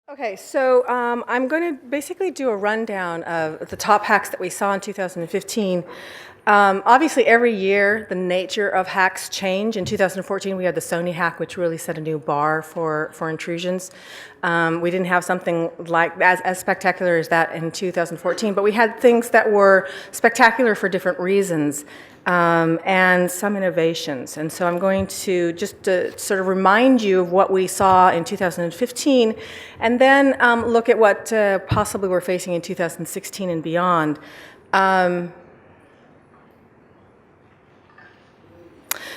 Okay, so I'm going to basically do a rundown of the top hacks that we saw in 2015. Obviously, every year the nature of hacks change. In 2014, we had the Sony hack, which really set a new bar for intrusions. We didn't have something like as spectacular as that in 2014, but we had things that were spectacular for different reasons. And some innovations. And so I'm going to just sort of remind you of what we saw in 2015, and then look at what possibly we're facing in 2016 and beyond.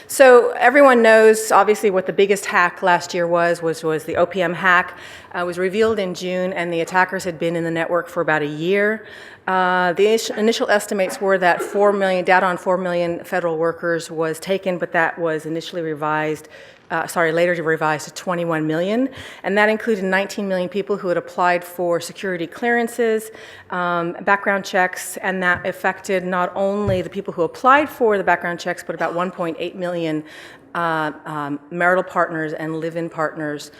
So everyone knows, obviously, what the biggest hack last year was the OPM hack. It was revealed in June, and the attackers had been in the network for about a year. The initial estimates were that data on 4 million federal workers was taken, but that was initially later revised to 21 million. And that included 19 million people who had applied for security clearances, background checks, and that affected not only the people who applied for the background checks, but about 1.8 million marital partners and live-in partners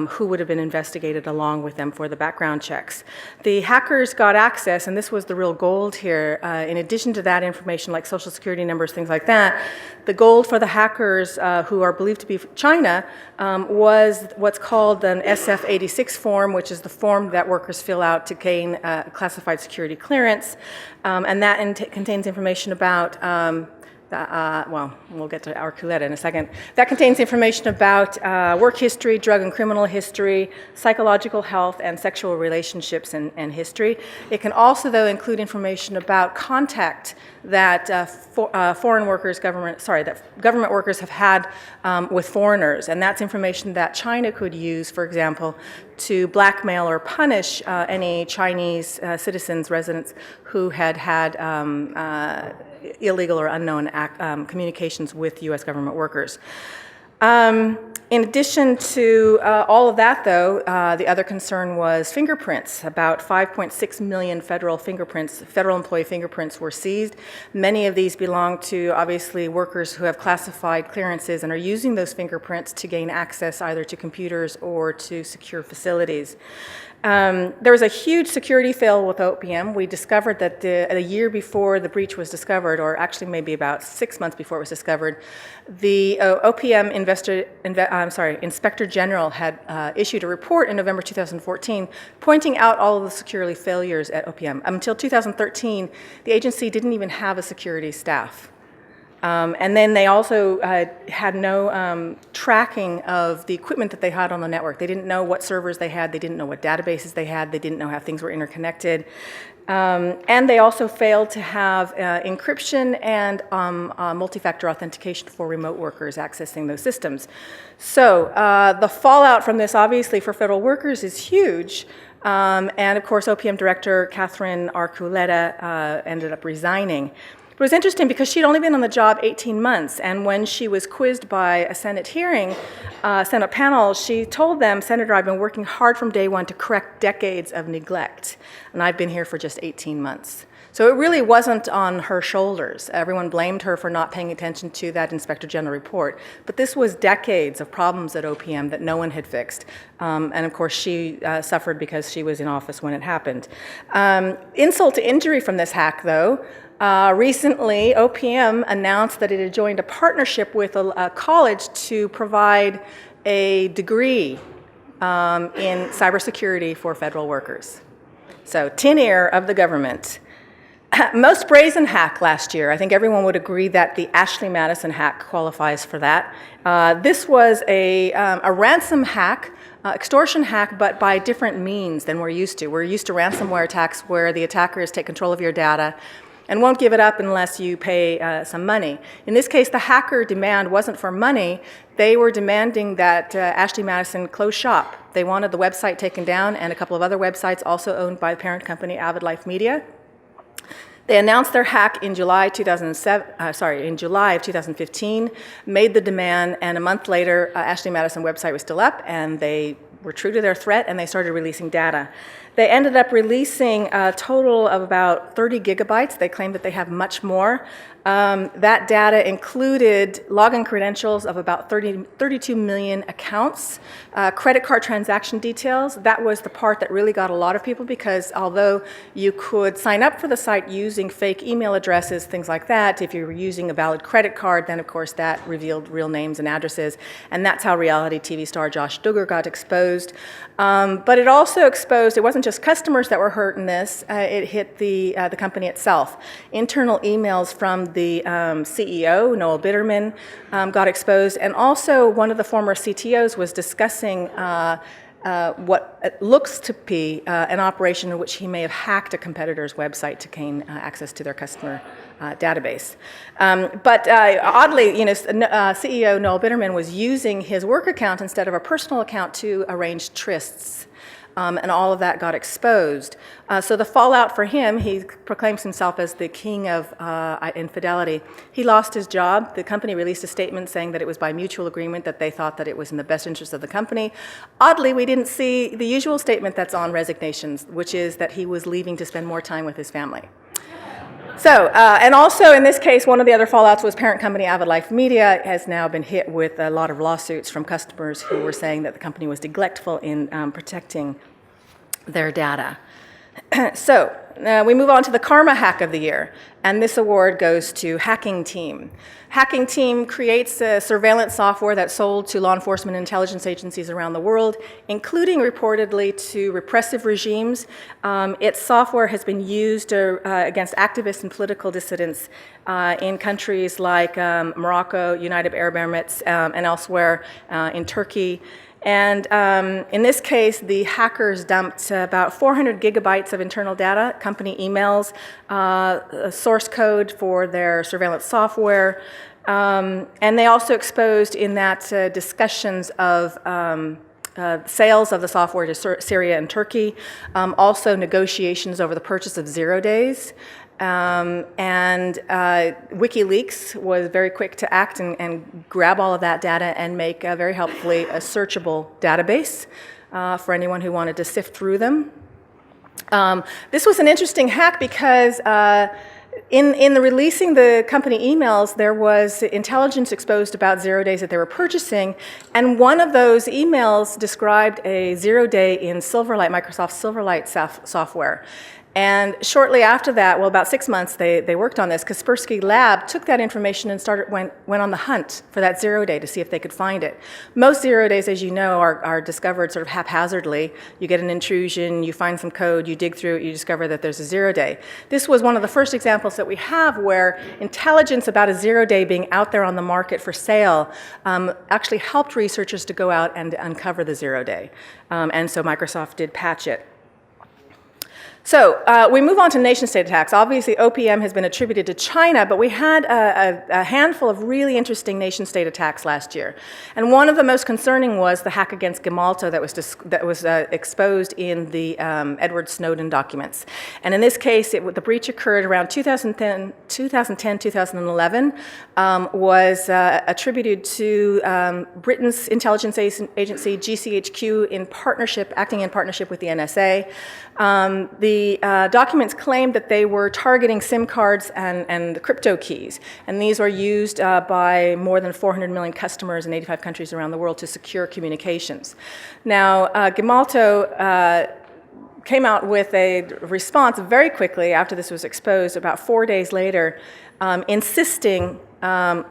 who would have been investigated along with them for the background checks. The hackers got access, and this was the real gold here. In addition to that information like social security numbers, things like that, the gold for the hackers who are believed to be China was what's called an SF-86 form, which is the form that workers fill out to gain classified security clearance, and that contains information about well, we'll get to Arculeta in a second. That contains information about work history, drug and criminal history, psychological health, and sexual relationships and history. It can also, though, include information about contact that government workers have had with foreigners, and that's information that China could use, for example, to blackmail or punish any Chinese citizens, residents who had illegal or unknown communications with U.S. government workers. In addition to all of that, though, the other concern was fingerprints. About 5.6 million federal employee fingerprints were seized. Many of these belong to, obviously, workers who have classified clearances and are using those fingerprints to gain access either to computers or to secure facilities. There was a huge security fail with OPM. We discovered that a year before the breach was discovered, or actually maybe about 6 months before it was discovered, the OPM Inspector General had issued a report in November 2014 pointing out all of the security failures at OPM. Until 2013, the agency didn't even have a security staff. And then they also had no tracking of the equipment that they had on the network. They didn't know what servers they had. They didn't know what databases they had. They didn't know how things were interconnected. And they also failed to have encryption and multi-factor authentication for remote workers accessing those systems. So the fallout from this, obviously, for federal workers is huge. And of course, OPM Director Catherine Arculeta ended up resigning. It was interesting because she'd only been on the job 18 months, and when she was quizzed by a Senate hearing, Senate panel, she told them, "Senator, I've been working hard from day one to correct decades of neglect, and I've been here for just 18 months." So it really wasn't on her shoulders. Everyone blamed her for not paying attention to that Inspector General report, but this was decades of problems at OPM that no one had fixed, and of course she suffered because she was in office when it happened. Insult to injury from this hack, though. Recently, OPM announced that it had joined a partnership with a college to provide a degree in cybersecurity for federal workers. So, tin ear of the government. Most brazen hack last year. I think everyone would agree that the Ashley Madison hack qualifies for that. This was a ransom hack, extortion hack, but by different means than we're used to. We're used to ransomware attacks where the attackers take control of your data and won't give it up unless you pay some money. In this case, the hacker demand wasn't for money. They were demanding that Ashley Madison close shop. They wanted the website taken down and a couple of other websites also owned by the parent company, Avid Life Media. They announced their hack in July of 2015, made the demand, and a month later, Ashley Madison website was still up, and they were true to their threat, and they started releasing data. They ended up releasing a total of about 30 gigabytes. They claim that they have much more. That data included login credentials of about 32 million accounts, credit card transaction details. That was the part that really got a lot of people, because although you could sign up for the site using fake email addresses, things like that, if you were using a valid credit card, then of course that revealed real names and addresses, and that's how reality TV star Josh Duggar got exposed. But it also exposed, it wasn't just customers that were hurt in this, it hit the company itself. Internal emails from the CEO, Noel Bitterman, got exposed, and also one of the former CTOs was discussing what looks to be an operation in which he may have hacked a competitor's website to gain access to their customer database. But oddly, CEO Noel Bitterman was using his work account instead of a personal account to arrange trysts. And all of that got exposed. So the fallout for him, he proclaims himself as the king of infidelity. He lost his job. The company released a statement saying that it was by mutual agreement, that they thought that it was in the best interest of the company. Oddly, we didn't see the usual statement that's on resignations, which is that he was leaving to spend more time with his family. So, and also in this case, one of the other fallouts was parent company Avid Life Media has now been hit with a lot of lawsuits from customers who were saying that the company was neglectful in protecting their data. So, we move on to the Karma Hack of the Year, and this award goes to Hacking Team. Hacking Team creates surveillance software that's sold to law enforcement and intelligence agencies around the world, including reportedly to repressive regimes. Its software has been used against activists and political dissidents in countries like Morocco, United Arab Emirates, and elsewhere in Turkey. And in this case, the hackers dumped about 400 gigabytes of internal data, company emails, source code for their surveillance software, and they also exposed in that discussions of sales of the software to Syria and Turkey, also negotiations over the purchase of 0 days. And WikiLeaks was very quick to act and grab all of that data and make very helpfully a searchable database for anyone who wanted to sift through them. This was an interesting hack because in the releasing the company emails, there was intelligence exposed about 0 days that they were purchasing, and one of those emails described a 0 day in Silverlight, Microsoft Silverlight software. And shortly after that, well, about 6 months, they worked on this. Kaspersky Lab took that information and went on the hunt for that 0 day to see if they could find it. Most 0 days, as you know, are discovered sort of haphazardly. You get an intrusion, you find some code, you dig through it, you discover that there's a 0 day. This was one of the first examples that we have where intelligence about a 0 day being out there on the market for sale actually helped researchers to go out and uncover the 0 day. And so Microsoft did patch it. So we move on to nation-state attacks. Obviously, OPM has been attributed to China, but we had a handful of really interesting nation-state attacks last year. And one of the most concerning was the hack against Gemalto that was exposed in the Edward Snowden documents. And in this case, the breach occurred around 2010, 2011, was attributed to Britain's intelligence agency, GCHQ, acting in partnership with the NSA. The documents claimed that they were targeting SIM cards and crypto keys, and these were used by more than 400 million customers in 85 countries around the world to secure communications. Now, Gemalto came out with a response very quickly after this was exposed, about 4 days later, insisting that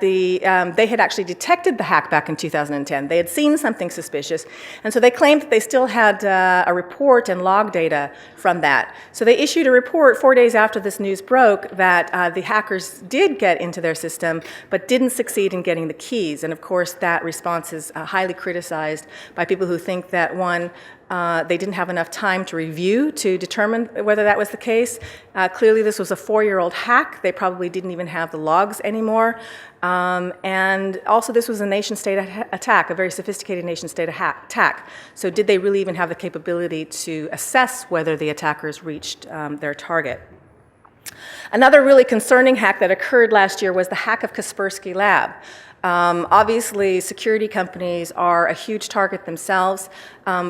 they had actually detected the hack back in 2010. They had seen something suspicious, and so they claimed that they still had a report and log data from that. So they issued a report 4 days after this news broke that the hackers did get into their system, but didn't succeed in getting the keys. And of course, that response is highly criticized by people who think that, one, they didn't have enough time to review to determine whether that was the case. Clearly, this was a 4-year-old hack. They probably didn't even have the logs anymore. And also, this was a nation-state attack, a very sophisticated nation-state attack. So did they really even have the capability to assess whether the attackers reached their target? Another really concerning hack that occurred last year was the hack of Kaspersky Lab. Obviously, security companies are a huge target themselves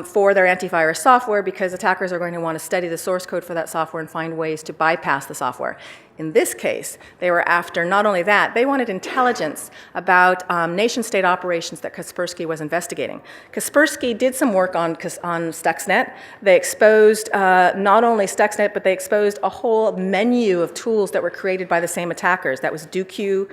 for their antivirus software because attackers are going to want to study the source code for that software and find ways to bypass the software. In this case, they were after not only that, they wanted intelligence about nation-state operations that Kaspersky was investigating. Kaspersky did some work on Stuxnet. They exposed not only Stuxnet, but they exposed a whole menu of tools that were created by the same attackers. That was DQ,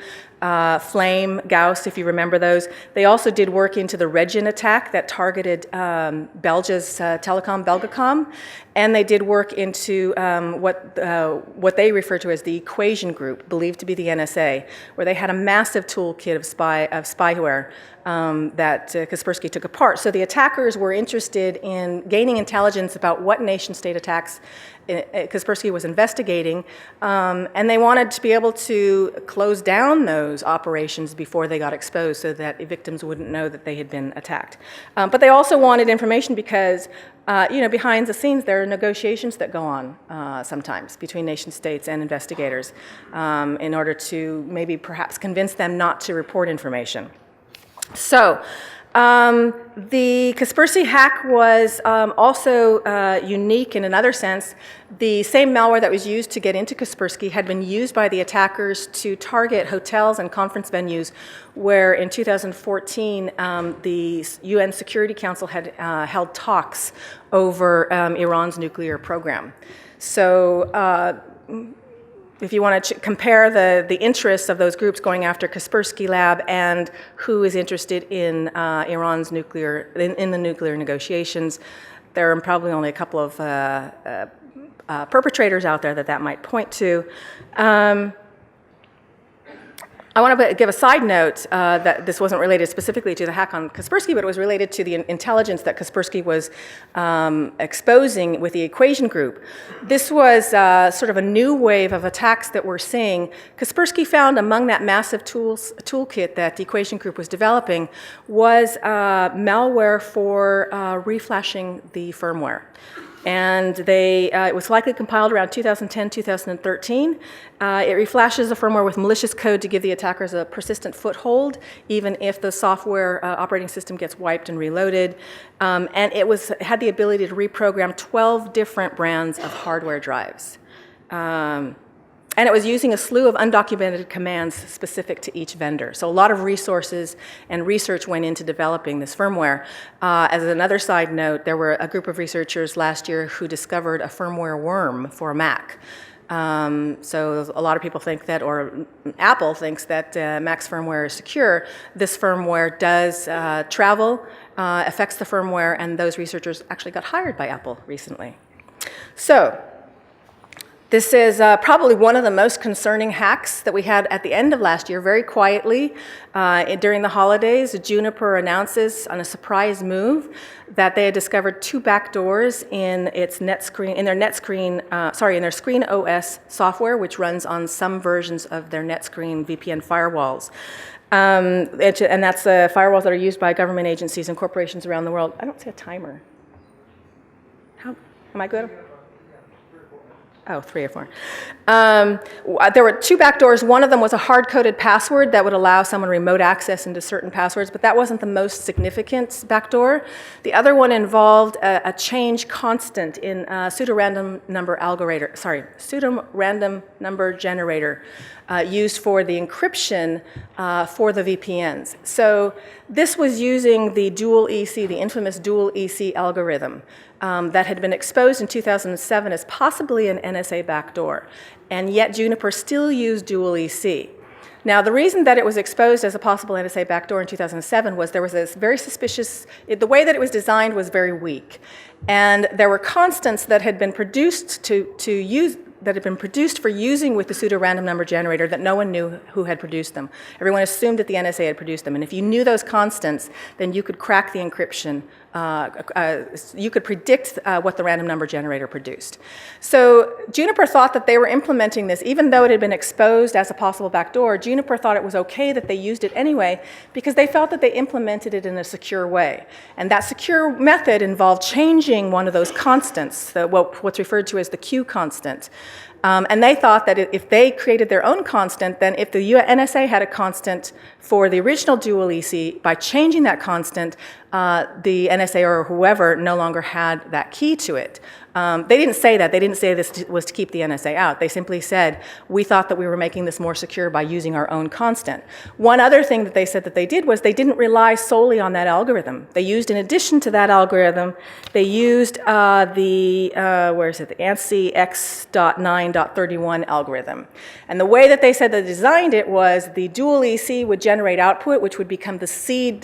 Flame, Gauss, if you remember those. They also did work into the Region attack that targeted Belgia's telecom, Belgacom, and they did work into what they refer to as the Equation Group, believed to be the NSA, where they had a massive toolkit of spyware that Kaspersky took apart. So the attackers were interested in gaining intelligence about what nation-state attacks Kaspersky was investigating, and they wanted to be able to close down those operations before they got exposed so that victims wouldn't know that they had been attacked. But they also wanted information because, behind the scenes there are negotiations that go on sometimes between nation states and investigators in order to maybe perhaps convince them not to report information. So, the Kaspersky hack was also unique in another sense. The same malware that was used to get into Kaspersky had been used by the attackers to target hotels and conference venues where in 2014 the UN Security Council had held talks over Iran's nuclear program. So if you want to compare the interests of those groups going after Kaspersky Lab and who is interested in Iran's nuclear, in the nuclear negotiations, there are probably only a couple of perpetrators out there that might point to. I want to give a side note that this wasn't related specifically to the hack on Kaspersky, but it was related to the intelligence that Kaspersky was exposing with the Equation Group. This was sort of a new wave of attacks that we're seeing. Kaspersky found among that massive toolkit that the Equation Group was developing was malware for reflashing the firmware. And it was likely compiled around 2010, 2013. It reflashes the firmware with malicious code to give the attackers a persistent foothold, even if the software operating system gets wiped and reloaded. And it had the ability to reprogram 12 different brands of hardware drives. And it was using a slew of undocumented commands specific to each vendor. So a lot of resources and research went into developing this firmware. As another side note, there were a group of researchers last year who discovered a firmware worm for Mac. So a lot of people think that, or Apple thinks that Mac's firmware is secure. This firmware does travel, affects the firmware, and those researchers actually got hired by Apple recently. So, this is probably one of the most concerning hacks that we had at the end of last year, very quietly. During the holidays, Juniper announces on a surprise move that they had discovered 2 backdoors in their Screen OS software, which runs on some versions of their NetScreen VPN firewalls. And that's the firewalls that are used by government agencies and corporations around the world. I don't see a timer. Am I good? Oh, 3 or 4. There were 2 backdoors. One of them was a hard-coded password that would allow someone remote access into certain passwords, but that wasn't the most significant backdoor. The other one involved a change constant in pseudo-random number generator used for the encryption for the VPNs. So this was using the dual EC, the infamous dual EC algorithm. That had been exposed in 2007 as possibly an NSA backdoor, and yet Juniper still used dual EC. Now, the reason that it was exposed as a possible NSA backdoor in 2007 was there was this very suspicious, the way that it was designed was very weak, and there were constants that had been produced that had been produced for using with the pseudo-random number generator that no one knew who had produced them. Everyone assumed that the NSA had produced them, and if you knew those constants, then you could crack the encryption. You could predict what the random number generator produced. So Juniper thought that they were implementing this, even though it had been exposed as a possible backdoor. Juniper thought it was okay that they used it anyway because they felt that they implemented it in a secure way. And that secure method involved changing one of those constants, what's referred to as the Q constant. And they thought that if they created their own constant, then if the NSA had a constant for the original dual EC, by changing that constant, the NSA or whoever no longer had that key to it. They didn't say that. They didn't say this was to keep the NSA out. They simply said, we thought that we were making this more secure by using our own constant. One other thing that they said that they did was they didn't rely solely on that algorithm. They used, in addition to that algorithm, they used the ANSI X.9.31 algorithm. And the way that they said they designed it was the dual EC would generate output, which would become the seed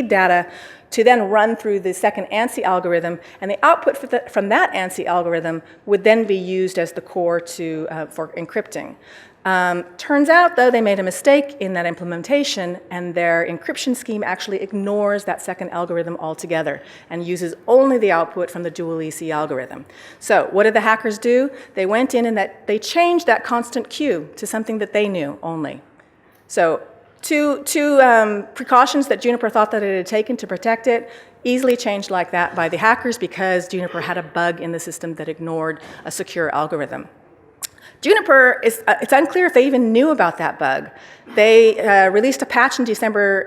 data to then run through the second ANSI algorithm, and the output from that ANSI algorithm would then be used as the core for encrypting. Turns out, though, they made a mistake in that implementation, and their encryption scheme actually ignores that second algorithm altogether and uses only the output from the dual EC algorithm. So what did the hackers do? They went in and they changed that constant Q to something that they knew only. So two precautions that Juniper thought that it had taken to protect it, easily changed like that by the hackers because Juniper had a bug in the system that ignored a secure algorithm. Juniper, it's unclear if they even knew about that bug. They released a patch in December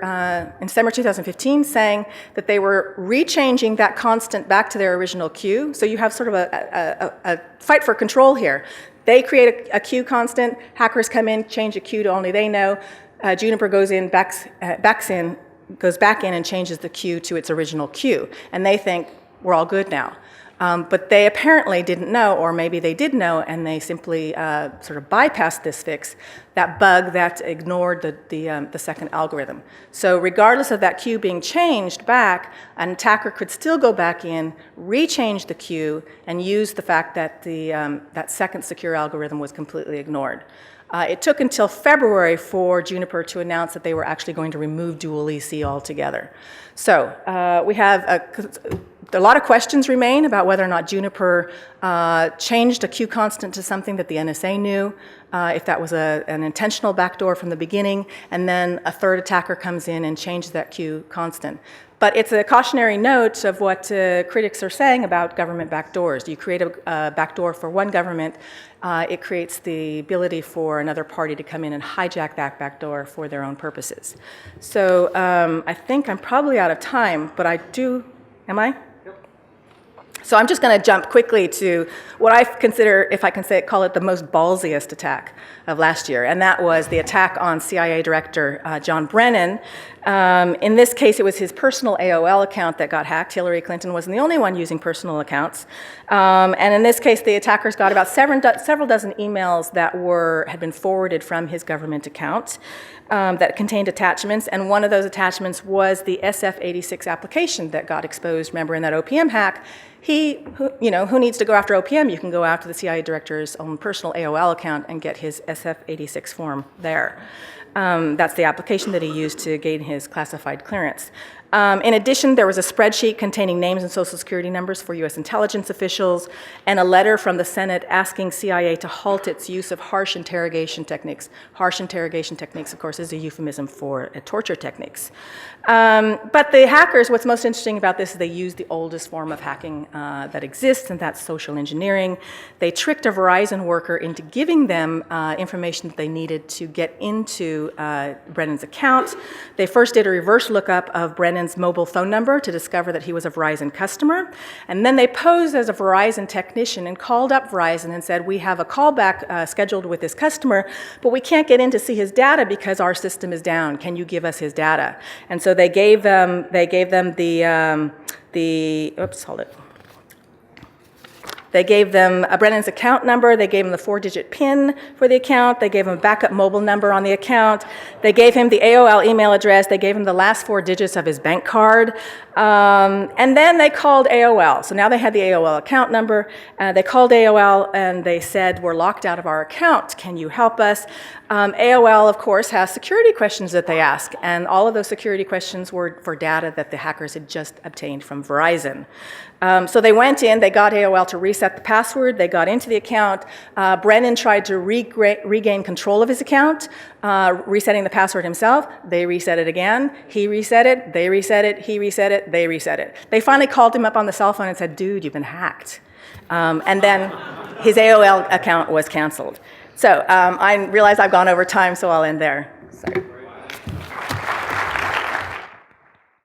2015 saying that they were rechanging that constant back to their original Q. So you have sort of a fight for control here. They create a Q constant, hackers come in, change a Q to only they know. Juniper goes back in and changes the Q to its original Q. And they think, we're all good now. But they apparently didn't know, or maybe they did know, and they simply sort of bypassed this fix, that bug that ignored the second algorithm. So regardless of that Q being changed back, an attacker could still go back in, rechange the Q, and use the fact that that second secure algorithm was completely ignored. It took until February for Juniper to announce that they were actually going to remove dual EC altogether. So we have a lot of questions remain about whether or not Juniper changed a Q constant to something that the NSA knew, if that was an intentional backdoor from the beginning, and then a third attacker comes in and changes that Q constant. But it's a cautionary note of what critics are saying about government backdoors. You create a backdoor for one government, it creates the ability for another party to come in and hijack that backdoor for their own purposes. So I think I'm probably out of time, but am I? So I'm just going to jump quickly to what I consider, if I can call it the most ballsiest attack of last year, and that was the attack on CIA Director John Brennan. In this case, it was his personal AOL account that got hacked. Hillary Clinton wasn't the only one using personal accounts. And in this case, the attackers got about several dozen emails that had been forwarded from his government account that contained attachments, and one of those attachments was the SF-86 application that got exposed, remember, in that OPM hack. Who needs to go after OPM? You can go after the CIA director's own personal AOL account and get his SF-86 form there. That's the application that he used to gain his classified clearance. In addition, there was a spreadsheet containing names and social security numbers for U.S. intelligence officials, and a letter from the Senate asking CIA to halt its use of harsh interrogation techniques. Harsh interrogation techniques, of course, is a euphemism for torture techniques. But the hackers, what's most interesting about this is they used the oldest form of hacking that exists, and that's social engineering. They tricked a Verizon worker into giving them information that they needed to get into Brennan's account. They first did a reverse lookup of Brennan's mobile phone number to discover that he was a Verizon customer. And then they posed as a Verizon technician and called up Verizon and said, we have a callback scheduled with this customer, but we can't get in to see his data because our system is down. Can you give us his data? And so they gave them They gave them Brennan's account number, they gave him the 4-digit PIN for the account, they gave him a backup mobile number on the account, they gave him the AOL email address, they gave him the last 4 digits of his bank card, and then they called AOL. So now they had the AOL account number, they called AOL and they said, we're locked out of our account, can you help us? AOL, of course, has security questions that they ask, and all of those security questions were for data that the hackers had just obtained from Verizon. So they went in, they got AOL to reset the password, they got into the account. Brennan tried to regain control of his account, resetting the password himself. They reset it again, he reset it, they reset it, he reset it, they reset it. They finally called him up on the cell phone and said, dude, you've been hacked. And then his AOL account was canceled. So I realize I've gone over time, so I'll end there. Sorry.